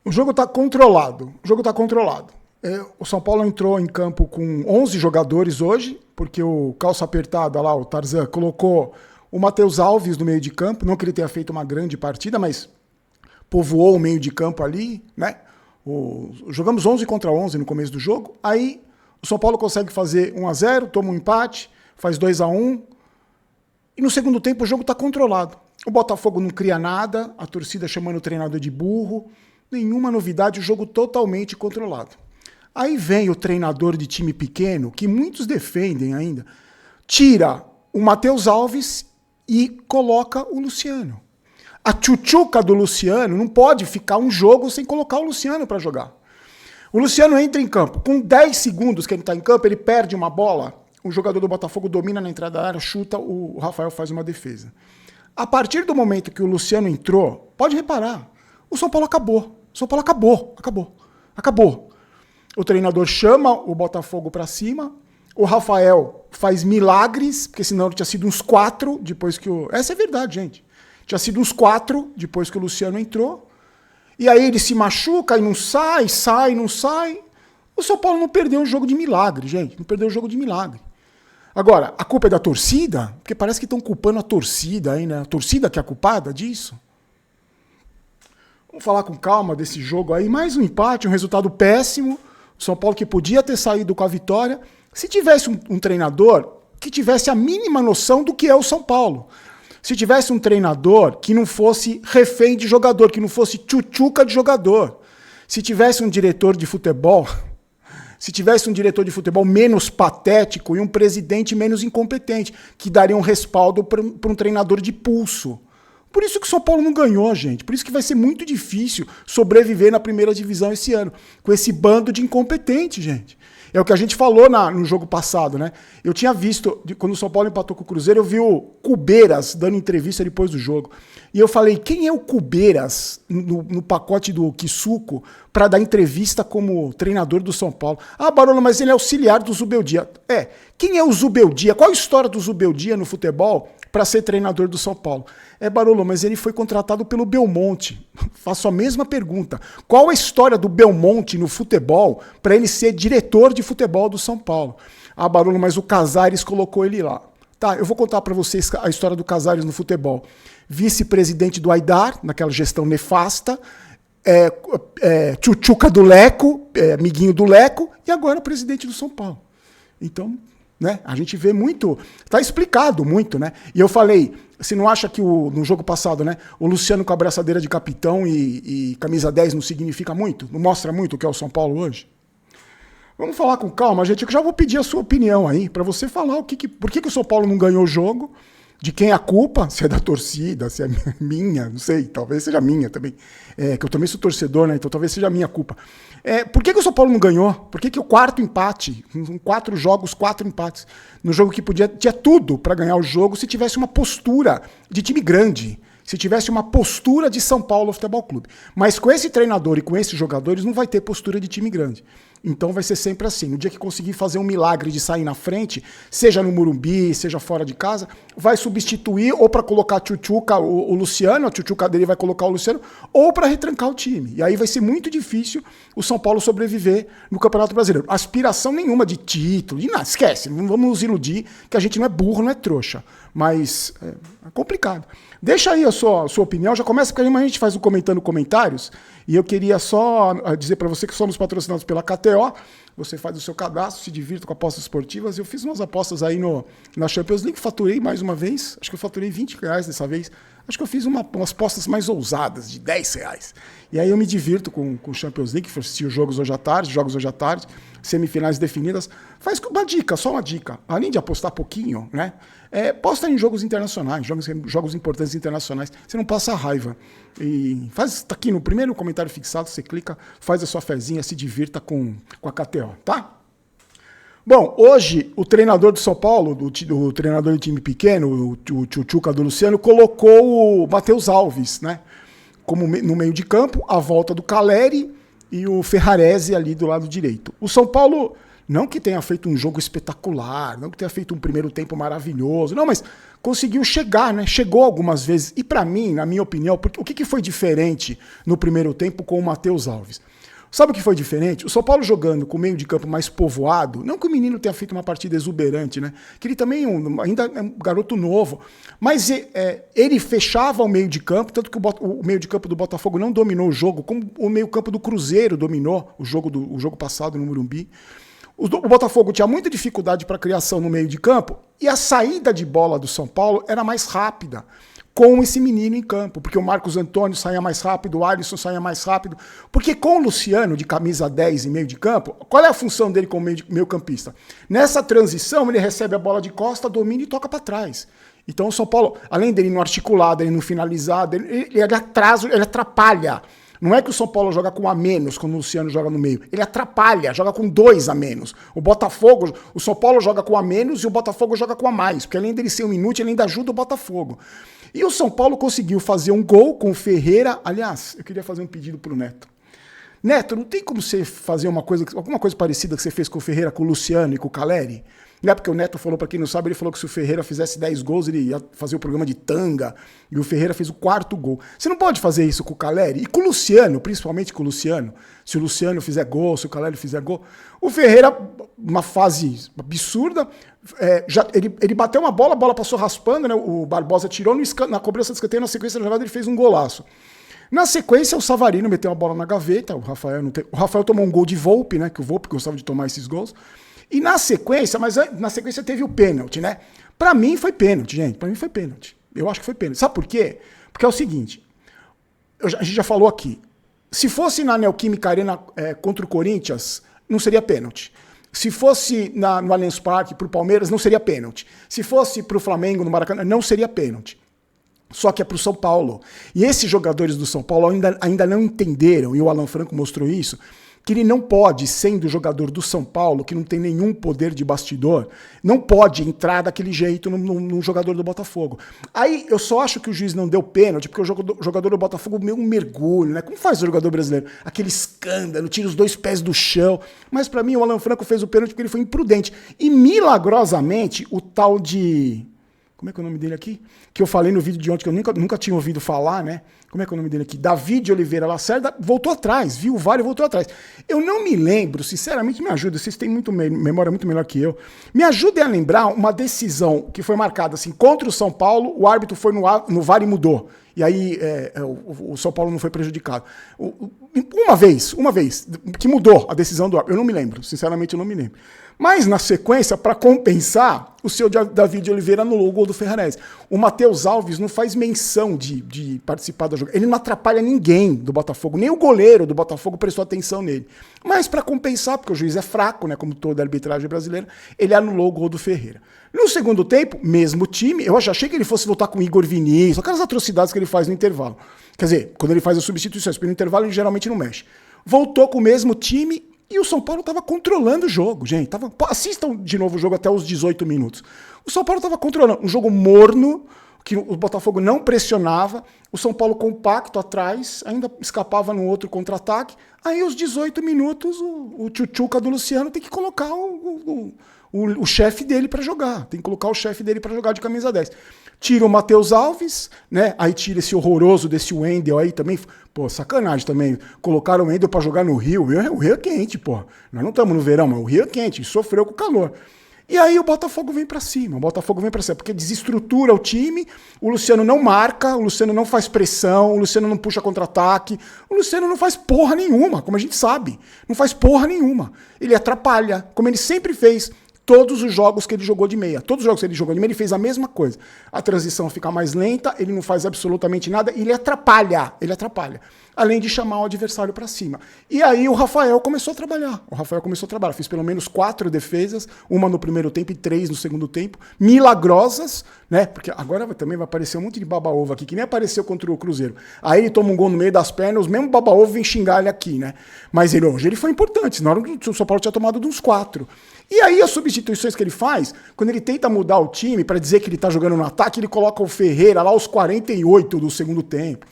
O jogo está controlado. O jogo está controlado. O São Paulo entrou em campo com 11 jogadores hoje, porque o calça apertada lá, o Tarzan, colocou o Matheus Alves no meio de campo. Não que ele tenha feito uma grande partida, mas povoou o meio de campo ali, né? Jogamos 11 contra 11 no começo do jogo. Aí o São Paulo consegue fazer 1-0, toma um empate, faz 2-1. E no segundo tempo o jogo está controlado. O Botafogo não cria nada, a torcida chamando o treinador de burro. Nenhuma novidade, o jogo totalmente controlado. Aí vem o treinador de time pequeno, que muitos defendem ainda, tira o Matheus Alves e coloca o Luciano. A tchutchuca do Luciano não pode ficar um jogo sem colocar o Luciano para jogar. O Luciano entra em campo, com 10 segundos que ele está em campo, ele perde uma bola, o jogador do Botafogo domina na entrada da área, chuta, o Rafael faz uma defesa. A partir do momento que o Luciano entrou, pode reparar, o São Paulo acabou. O São Paulo acabou. O treinador chama o Botafogo para cima, o Rafael faz milagres, porque senão tinha sido uns 4 depois que o... Essa é a verdade, gente. Tinha sido uns 4 depois que o Luciano entrou. E aí ele se machuca e não sai, não sai. O São Paulo não perdeu um jogo de milagre, gente. Não perdeu um jogo de milagre. Agora, a culpa é da torcida? Porque parece que estão culpando a torcida aí, né? A torcida que é a culpada disso. Vamos falar com calma desse jogo aí. Mais um empate, um resultado péssimo. O São Paulo que podia ter saído com a vitória. Se tivesse um treinador que tivesse a mínima noção do que é o São Paulo. Se tivesse um treinador que não fosse refém de jogador, que não fosse tchutchuca de jogador. Se tivesse um diretor de futebol... Se tivesse um diretor de futebol menos patético e um presidente menos incompetente, que daria um respaldo para um treinador de pulso. Por isso que o São Paulo não ganhou, gente. Por isso que vai ser muito difícil sobreviver na primeira divisão esse ano, com esse bando de incompetentes, gente. É o que a gente falou no jogo passado, né? Eu tinha visto, quando o São Paulo empatou com o Cruzeiro, eu vi o Cubeiras dando entrevista depois do jogo. E eu falei, quem é o Cubeiras no pacote do Kisuko para dar entrevista como treinador do São Paulo? Ah, Barolo, mas ele é auxiliar do Zubeldia. Quem é o Zubeldia? Qual a história do Zubeldia no futebol para ser treinador do São Paulo? Barolo, mas ele foi contratado pelo Belmonte. Faço a mesma pergunta. Qual a história do Belmonte no futebol para ele ser diretor de futebol do São Paulo? Ah, Barolo, mas o Casares colocou ele lá. Tá, eu vou contar para vocês a história do Casares no futebol. Vice-presidente do Aidar, naquela gestão nefasta, tchutchuca do Leco, amiguinho do Leco, e agora presidente do São Paulo. Então, né, a gente vê muito, tá explicado muito, né? E eu falei, você não acha que no jogo passado, né, o Luciano com a braçadeira de capitão e camisa 10 não significa muito? Não mostra muito o que é o São Paulo hoje? Vamos falar com calma, gente. Eu já vou pedir a sua opinião aí, para você falar por que o São Paulo não ganhou o jogo, de quem é a culpa, se é da torcida, se é minha, não sei, talvez seja minha também. Que eu também sou torcedor, né? Então talvez seja a minha culpa. Por que o São Paulo não ganhou? Por que o quarto empate, em 4 jogos, 4 empates, no jogo que tinha tudo para ganhar o jogo se tivesse uma postura de time grande, se tivesse uma postura de São Paulo Futebol Clube. Mas com esse treinador e com esses jogadores não vai ter postura de time grande. Então vai ser sempre assim. No dia que conseguir fazer um milagre de sair na frente, seja no Morumbi, seja fora de casa, vai substituir ou para colocar a tchutchuca, o Luciano, a tchutchuca dele vai colocar o Luciano, ou para retrancar o time. E aí vai ser muito difícil o São Paulo sobreviver no Campeonato Brasileiro. Aspiração nenhuma de título, de nada, esquece. Não vamos nos iludir que a gente não é burro, não é trouxa. Mas é complicado. Deixa aí a sua opinião, já começa, porque a gente faz o Comentando Comentários, e eu queria só dizer para você que somos patrocinados pela KTO, você faz o seu cadastro, se divirta com apostas esportivas. Eu fiz umas apostas aí na Champions League, faturei mais uma vez, acho que eu faturei R$20 dessa vez, acho que eu fiz umas apostas mais ousadas, de R$10. E aí eu me divirto com Champions League, assisti os jogos hoje à tarde, semifinais definidas. Faz uma dica, só uma dica, além de apostar pouquinho, né? Posta em jogos internacionais, jogos importantes internacionais, você não passa raiva. E tá aqui no primeiro comentário fixado, você clica, faz a sua fezinha, se divirta com a KTO, tá? Bom, hoje o treinador do São Paulo, o treinador de time pequeno, o tchutchuca do Luciano, colocou o Matheus Alves, né? Como no meio de campo, a volta do Caleri e o Ferrarese ali do lado direito. O São Paulo Não que tenha feito um jogo espetacular, não que tenha feito um primeiro tempo maravilhoso, não, mas conseguiu chegar, né? Chegou algumas vezes. E para mim, na minha opinião, o que foi diferente no primeiro tempo com o Matheus Alves? Sabe o que foi diferente? O São Paulo jogando com o meio de campo mais povoado, não que o menino tenha feito uma partida exuberante, né? Que ele também ainda é um garoto novo, mas ele fechava o meio de campo, tanto que o meio de campo do Botafogo não dominou o jogo, como o meio campo do Cruzeiro dominou o jogo passado no Morumbi. O Botafogo tinha muita dificuldade para criação no meio de campo e a saída de bola do São Paulo era mais rápida com esse menino em campo, porque o Marcos Antônio saía mais rápido, o Alisson saía mais rápido, porque com o Luciano de camisa 10 e meio de campo, qual é a função dele como meio campista? Nessa transição ele recebe a bola de costa, domina e toca para trás. Então o São Paulo, além dele não articulado, ele não finalizado, ele atrasa, ele atrapalha. Não é que o São Paulo joga com um a menos quando o Luciano joga no meio. Ele atrapalha, joga com 2 a menos. O São Paulo joga com a menos e o Botafogo joga com a mais. Porque além dele ser um inútil, ele ainda ajuda o Botafogo. E o São Paulo conseguiu fazer um gol com o Ferreira. Aliás, eu queria fazer um pedido pro Neto. Neto, não tem como você fazer alguma coisa parecida que você fez com o Ferreira, com o Luciano e com o Caleri? Não é porque o Neto falou, para quem não sabe, ele falou que se o Ferreira fizesse 10 gols, ele ia fazer o programa de tanga, e o Ferreira fez o 4º gol. Você não pode fazer isso com o Caleri, e com o Luciano, principalmente com o Luciano. Se o Luciano fizer gol, se o Caleri fizer gol. O Ferreira, uma fase absurda, ele bateu uma bola, a bola passou raspando, né? O Barbosa tirou na cobrança de escanteio, na sequência da jogada ele fez um golaço. Na sequência, o Savarino meteu a bola na gaveta, o Rafael tomou um gol de Volpe, né? Que o Volpe gostava de tomar esses gols. E na sequência teve o pênalti, né? Pra mim foi pênalti, gente. Pra mim foi pênalti. Eu acho que foi pênalti. Sabe por quê? Porque é o seguinte, a gente já falou aqui, se fosse na Neoquímica Arena contra o Corinthians, não seria pênalti. Se fosse no Allianz Parque pro Palmeiras, não seria pênalti. Se fosse pro Flamengo, no Maracanã, não seria pênalti. Só que é pro São Paulo. E esses jogadores do São Paulo ainda não entenderam, e o Alan Franco mostrou isso, que ele não pode, sendo jogador do São Paulo, que não tem nenhum poder de bastidor, não pode entrar daquele jeito no jogador do Botafogo. Aí eu só acho que o juiz não deu pênalti, porque o jogador do Botafogo meio um mergulho, né? Como faz o jogador brasileiro? Aquele escândalo, tira os 2 pés do chão. Mas pra mim o Alan Franco fez o pênalti porque ele foi imprudente. E milagrosamente o tal de... Como é que é o nome dele aqui? Que eu falei no vídeo de ontem, que eu nunca tinha ouvido falar, né? Como é que é o nome dele aqui? David Oliveira Lacerda voltou atrás, viu o VAR e voltou atrás. Eu não me lembro, sinceramente me ajuda, vocês têm memória muito melhor que eu. Me ajudem a lembrar uma decisão que foi marcada assim, contra o São Paulo, o árbitro foi no VAR e mudou. E aí o São Paulo não foi prejudicado. Uma vez, que mudou a decisão do árbitro. Eu não me lembro, sinceramente eu não me lembro. Mas, na sequência, para compensar, o seu David Oliveira anulou o gol do Ferrarese. O Matheus Alves não faz menção de participar da jogada. Ele não atrapalha ninguém do Botafogo, nem o goleiro do Botafogo prestou atenção nele. Mas, para compensar, porque o juiz é fraco, né, como toda a arbitragem brasileira, ele anulou o gol do Ferreira. No segundo tempo, mesmo time, eu já achei que ele fosse voltar com o Igor Vinícius, aquelas atrocidades que ele faz no intervalo. Quer dizer, quando ele faz as substituições, porque no intervalo ele geralmente não mexe. Voltou com o mesmo time e o São Paulo estava controlando o jogo, gente. Assistam de novo o jogo até os 18 minutos. O São Paulo estava controlando um jogo morno, que o Botafogo não pressionava, o São Paulo compacto atrás, ainda escapava no outro contra-ataque. Aí, aos 18 minutos, o tchutchuca do Luciano tem que colocar o chefe dele para jogar. Tem que colocar o chefe dele para jogar de camisa 10. Tira o Matheus Alves, né? Aí tira esse horroroso desse Wendel aí também. Pô, sacanagem também. Colocaram o Wendel para jogar no Rio. O Rio é quente, pô. Nós não estamos no verão, mas o Rio é quente. Sofreu com o calor. E aí o Botafogo vem para cima. Porque desestrutura o time. O Luciano não marca, o Luciano não faz pressão, o Luciano não puxa contra-ataque. O Luciano não faz porra nenhuma, como a gente sabe. Não faz porra nenhuma. Ele atrapalha, como ele sempre fez. Todos os jogos que ele jogou de meia. Todos os jogos que ele jogou de meia, ele fez a mesma coisa. A transição fica mais lenta, ele não faz absolutamente nada, e ele atrapalha. Além de chamar o adversário para cima. E aí o Rafael começou a trabalhar. Fez pelo menos 4 defesas, uma no primeiro tempo e 3 no segundo tempo. Milagrosas, né? Porque agora também vai aparecer um monte de baba-ovo aqui, que nem apareceu contra o Cruzeiro. Aí ele toma um gol no meio das pernas, os mesmos baba-ovo vem xingar ele aqui, né? Mas hoje ele foi importante. Na hora que o São Paulo tinha tomado uns 4. E aí as substituições que ele faz, quando ele tenta mudar o time para dizer que ele tá jogando no ataque, ele coloca o Ferreira lá aos 48 do segundo tempo.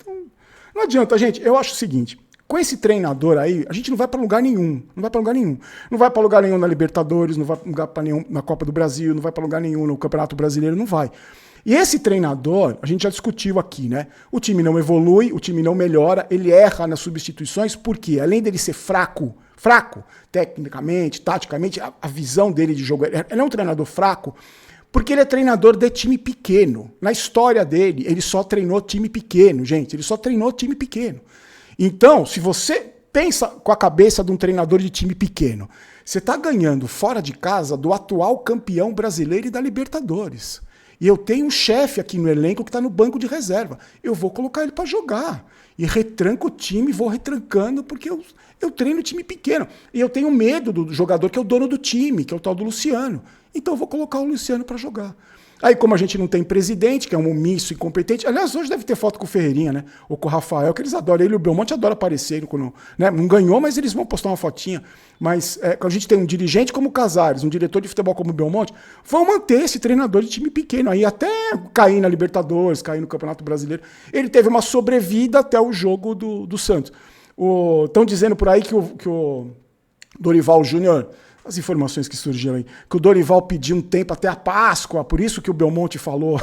Não adianta, gente. Eu acho o seguinte, com esse treinador aí, a gente não vai para lugar nenhum. Não vai para lugar nenhum. Não vai para lugar nenhum na Libertadores, não vai para lugar nenhum na Copa do Brasil, não vai para lugar nenhum no Campeonato Brasileiro, não vai. E esse treinador, a gente já discutiu aqui, né? O time não evolui, o time não melhora, ele erra nas substituições, porque além dele ser fraco, tecnicamente, taticamente, a visão dele de jogo, ele é um treinador fraco, porque ele é treinador de time pequeno. Na história dele, ele só treinou time pequeno, gente. Ele só treinou time pequeno. Então, se você pensa com a cabeça de um treinador de time pequeno, você está ganhando fora de casa do atual campeão brasileiro e da Libertadores. E eu tenho um chefe aqui no elenco que está no banco de reserva. Eu vou colocar ele para jogar. E retranco o time, vou retrancando, porque eu treino time pequeno. E eu tenho medo do jogador que é o dono do time, que é o tal do Luciano. Então eu vou colocar o Luciano para jogar. Aí, como a gente não tem presidente, que é um omisso, incompetente... Aliás, hoje deve ter foto com o Ferreirinha, né? Ou com o Rafael, que eles adoram. Ele e o Belmonte adoram aparecer. Quando, né? Não ganhou, mas eles vão postar uma fotinha. Mas quando a gente tem um dirigente como o Casares, um diretor de futebol como o Belmonte, vão manter esse treinador de time pequeno. Aí até cair na Libertadores, cair no Campeonato Brasileiro. Ele teve uma sobrevida até o jogo do Santos. Estão dizendo por aí que o Dorival Júnior... As informações que surgiram aí, que o Dorival pediu um tempo até a Páscoa, por isso que o Belmonte falou,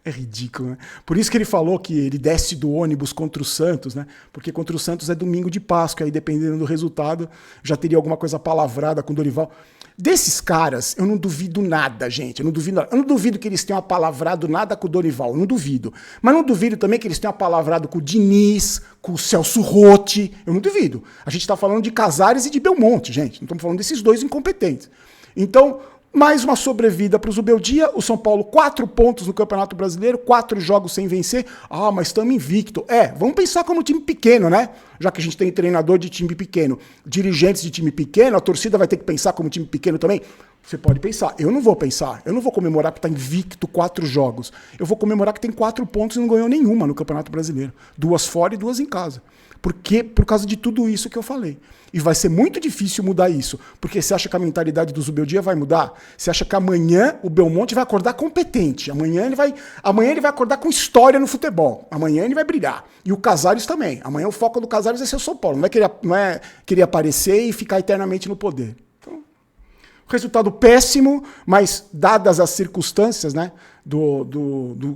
é ridículo, né? Por isso que ele falou que ele desce do ônibus contra o Santos, né? Porque contra o Santos é domingo de Páscoa, aí dependendo do resultado, já teria alguma coisa palavrada com o Dorival. Desses caras, eu não duvido nada, gente. Eu não duvido nada. Eu não duvido que eles tenham apalavrado nada com o Dorival. Eu não duvido. Mas não duvido também que eles tenham apalavrado com o Diniz, com o Celso Rotti. Eu não duvido. A gente está falando de Casares e de Belmonte, gente. Não estamos falando desses dois incompetentes. Então, mais uma sobrevida para o Zubeldia. O São Paulo, 4 pontos no Campeonato Brasileiro, 4 jogos sem vencer. Ah, mas estamos invicto. Vamos pensar como time pequeno, né? Já que a gente tem treinador de time pequeno, dirigentes de time pequeno, a torcida vai ter que pensar como time pequeno também. Você pode pensar. Eu não vou pensar. Eu não vou comemorar que está invicto 4 jogos. Eu vou comemorar que tem 4 pontos e não ganhou nenhuma no Campeonato Brasileiro. 2 fora e 2 em casa. Por causa de tudo isso que eu falei. E vai ser muito difícil mudar isso. Porque você acha que a mentalidade do Zubeldia vai mudar? Você acha que amanhã o Belmonte vai acordar competente? Amanhã ele vai acordar com história no futebol. Amanhã ele vai brilhar. E o Casares também. Amanhã o foco do Casares é ser o São Paulo. Não é querer aparecer e ficar eternamente no poder. Então, resultado péssimo, mas dadas as circunstâncias, né,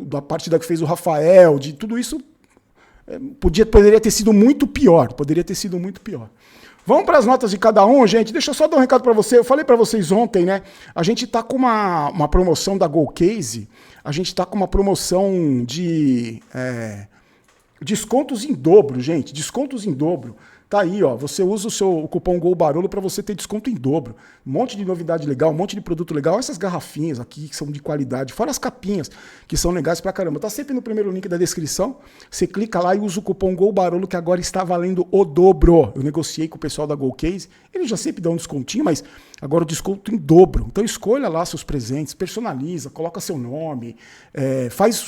da partida que fez o Rafael, de tudo isso, poderia ter sido muito pior. Poderia ter sido muito pior. Vamos para as notas de cada um, gente. Deixa eu só dar um recado para você. Eu falei para vocês ontem, né? A gente está com uma promoção da Golcase. A gente está com uma promoção de descontos em dobro, gente. Descontos em dobro. Tá aí, ó. Você usa o cupom GOLBAROLO para você ter desconto em dobro. Um monte de novidade legal, um monte de produto legal. Essas garrafinhas aqui que são de qualidade, fora as capinhas, que são legais pra caramba. Tá sempre no primeiro link da descrição. Você clica lá e usa o cupom GOLBAROLO, que agora está valendo o dobro. Eu negociei com o pessoal da Golcase. Eles já sempre dão um descontinho, mas agora o desconto em dobro. Então escolha lá seus presentes, personaliza, coloca seu nome, faz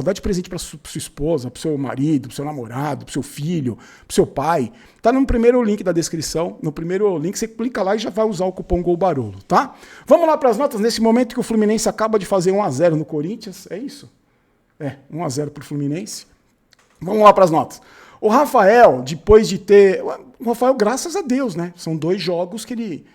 dá de presente para sua esposa, pro seu marido, pro seu namorado, pro seu filho, pro seu pai. Tá no primeiro link da descrição. No primeiro link você clica lá e já vai usar o cupom GOLBAROLO, tá? Vamos lá para as notas. Nesse momento que o Fluminense acaba de fazer 1-0 no Corinthians. É isso? 1-0 pro Fluminense. Vamos lá para as notas. O Rafael, depois de ter... O Rafael, graças a Deus, né? São 2 jogos que ele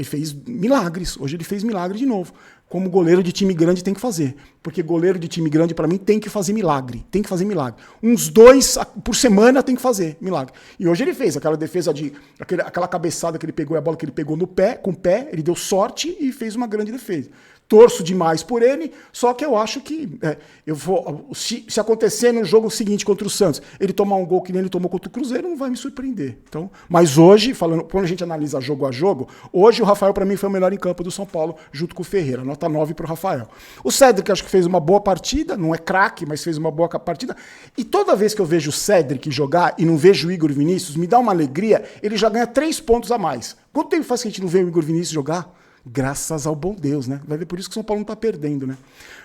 fez milagres. Hoje ele fez milagre de novo. Como goleiro de time grande tem que fazer. Porque goleiro de time grande, para mim, tem que fazer milagre. Tem que fazer milagre. Uns 2 por semana tem que fazer milagre. E hoje ele fez aquela defesa aquela cabeçada que ele pegou, a bola que ele pegou com o pé, ele deu sorte e fez uma grande defesa. Torço demais por ele, só que eu acho que se acontecer no jogo seguinte contra o Santos, ele tomar um gol que nem ele tomou contra o Cruzeiro, não vai me surpreender. Então, mas hoje, quando a gente analisa jogo a jogo, hoje o Rafael para mim foi o melhor em campo do São Paulo, junto com o Ferreira, nota 9 para o Rafael. O Cédric acho que fez uma boa partida, não é craque, mas fez uma boa partida. E toda vez que eu vejo o Cédric jogar e não vejo o Igor Vinícius, me dá uma alegria, ele já ganha 3 pontos a mais. Quanto tempo faz que a gente não vê o Igor Vinícius jogar? Graças ao bom Deus, né? Vai ver por isso que o São Paulo não tá perdendo, né?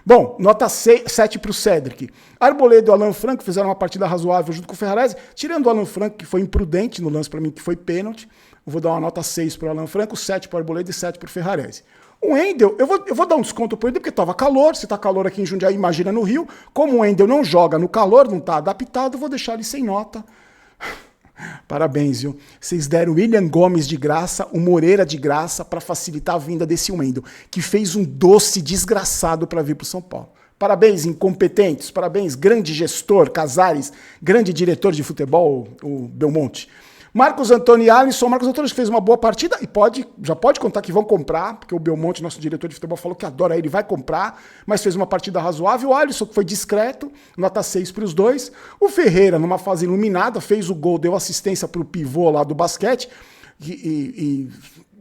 Bom, nota 7 pro Cédric. Arboleda e o Alan Franco fizeram uma partida razoável junto com o Ferrarese, tirando o Alan Franco, que foi imprudente no lance para mim, que foi pênalti. Eu vou dar uma nota 6 pro Alan Franco, 7 pro Arboleda e 7 pro Ferrarese. O Wendel, eu vou dar um desconto pro ele, porque tava calor, se tá calor aqui em Jundiaí, imagina no Rio. Como o Wendel não joga no calor, não tá adaptado, eu vou deixar ele sem nota. Parabéns, viu? Vocês deram o William Gomes de graça, o Moreira de graça, para facilitar a vinda desse Wendel, que fez um doce desgraçado para vir para o São Paulo. Parabéns, incompetentes, parabéns, grande gestor, Casares, grande diretor de futebol, o Belmonte. Marcos Antônio e Alisson. Marcos Antônio fez uma boa partida e já pode contar que vão comprar, porque o Belmonte, nosso diretor de futebol, falou que adora ele, vai comprar, mas fez uma partida razoável. O Alisson, que foi discreto, nota 6 para os dois. O Ferreira, numa fase iluminada, fez o gol, deu assistência para o pivô lá do basquete.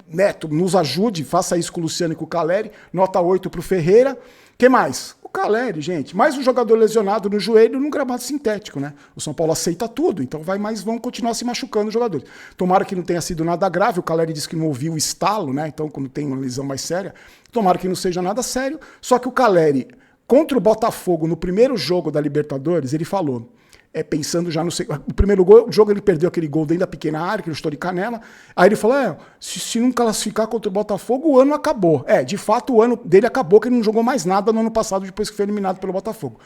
Neto, nos ajude, faça isso com o Luciano e com o Caleri. Nota 8 para o Ferreira. Que mais? O Caleri, gente. Mais um jogador lesionado no joelho num gramado sintético, né? O São Paulo aceita tudo, então vão continuar se machucando os jogadores. Tomara que não tenha sido nada grave. O Caleri disse que não ouviu o estalo, né? Então, quando tem uma lesão mais séria, tomara que não seja nada sério. Só que o Caleri, contra o Botafogo, no primeiro jogo da Libertadores, ele falou... pensando já no primeiro jogo, ele perdeu aquele gol dentro da pequena área, que ele estou de canela. Aí ele falou, se não classificar contra o Botafogo, o ano acabou. De fato, o ano dele acabou, que ele não jogou mais nada no ano passado, depois que foi eliminado pelo Botafogo.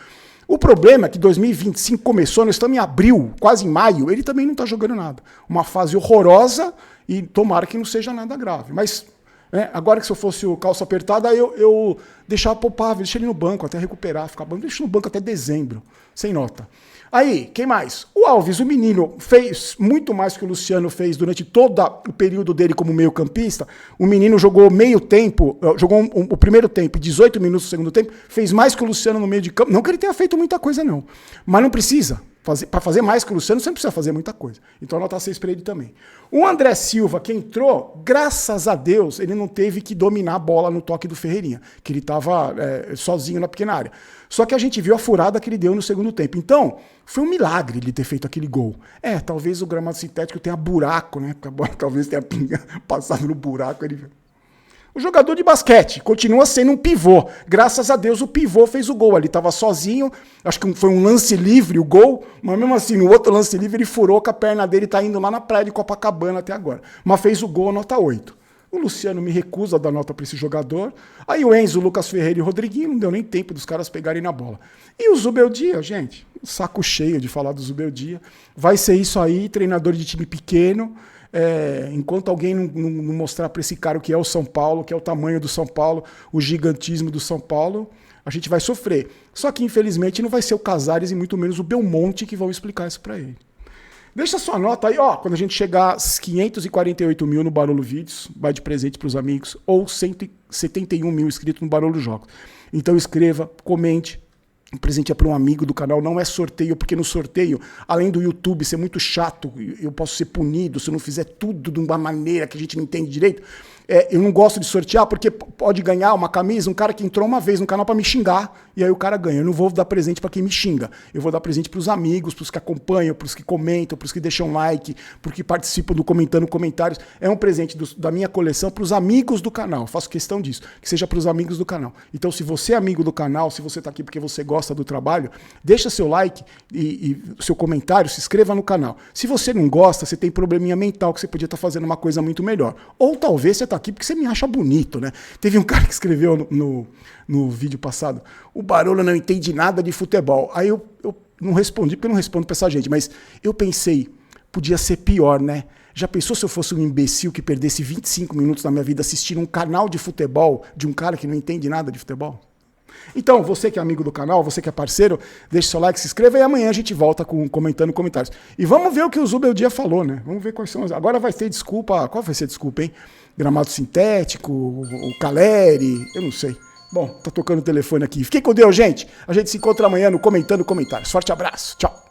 O problema é que 2025 começou, nós estamos em abril, quase em maio, ele também não está jogando nada. Uma fase horrorosa e tomara que não seja nada grave. Mas... agora que se eu fosse o calça apertada, eu deixava poupar, deixa ele no banco até recuperar, deixa no banco até dezembro, sem nota. Aí, quem mais? O Alves, o menino, fez muito mais que o Luciano fez durante todo o período dele como meio-campista. O menino jogou meio tempo, jogou o primeiro tempo, 18 minutos do segundo tempo, fez mais que o Luciano no meio de campo. Não que ele tenha feito muita coisa, não. Mas não precisa. Para fazer mais que o Luciano, você não precisa fazer muita coisa. Então, nota 6 para ele também. O André Silva, que entrou, graças a Deus, ele não teve que dominar a bola no toque do Ferreirinha, que ele estava sozinho na pequena área. Só que a gente viu a furada que ele deu no segundo tempo. Então, foi um milagre ele ter feito aquele gol. Talvez o gramado sintético tenha buraco, né? Porque a bola talvez tenha passado no buraco. O jogador de basquete continua sendo um pivô. Graças a Deus o pivô fez o gol. Ele estava sozinho, acho que foi um lance livre o gol, mas mesmo assim, no outro lance livre ele furou com a perna dele, está indo lá na praia de Copacabana até agora. Mas fez o gol, nota 8. O Luciano me recusa a dar nota para esse jogador. Aí o Enzo, o Lucas Ferreira e o Rodriguinho, não deu nem tempo dos caras pegarem na bola. E o Zubeldia, gente, saco cheio de falar do Zubeldia. Vai ser isso aí, treinador de time pequeno. Enquanto alguém não mostrar para esse cara o que é o São Paulo, que é o tamanho do São Paulo, o gigantismo do São Paulo, a gente vai sofrer. Só que, infelizmente, não vai ser o Casares e muito menos o Belmonte que vão explicar isso para ele. Deixa sua nota aí, quando a gente chegar aos 548 mil no Barolo Vídeos, vai de presente para os amigos, ou 171 mil inscritos no Barolo Jogos. Então escreva, comente. Um presente é para um amigo do canal, não é sorteio, porque no sorteio, além do YouTube ser muito chato, eu posso ser punido se eu não fizer tudo de uma maneira que a gente não entende direito. Eu não gosto de sortear porque pode ganhar uma camisa um cara que entrou uma vez no canal para me xingar e aí o cara ganha. Eu não vou dar presente para quem me xinga. Eu vou dar presente para os amigos, para os que acompanham, para os que comentam, para os que deixam like, para os que participam do comentando comentários. É um presente da minha coleção para os amigos do canal. Eu faço questão disso, que seja para os amigos do canal. Então, se você é amigo do canal, se você está aqui porque você gosta do trabalho, deixa seu like e seu comentário, se inscreva no canal. Se você não gosta, você tem probleminha mental que você podia estar fazendo uma coisa muito melhor. Ou talvez você está aqui porque você me acha bonito, né? Teve um cara que escreveu no vídeo passado, o Barolo não entende nada de futebol. Aí eu não respondi, porque eu não respondo pra essa gente, mas eu pensei, podia ser pior, né? Já pensou se eu fosse um imbecil que perdesse 25 minutos da minha vida assistindo um canal de futebol de um cara que não entende nada de futebol? Então, você que é amigo do canal, você que é parceiro, deixe seu like, se inscreva e amanhã a gente volta comentando comentários. E vamos ver o que o Zubeldia falou, né? Vamos ver quais são as... Agora vai ter desculpa... Qual vai ser a desculpa, hein? Gramado sintético, o Caleri, eu não sei. Bom, tá tocando o telefone aqui. Fiquem com Deus, gente. A gente se encontra amanhã no Comentando Comentários. Forte abraço. Tchau.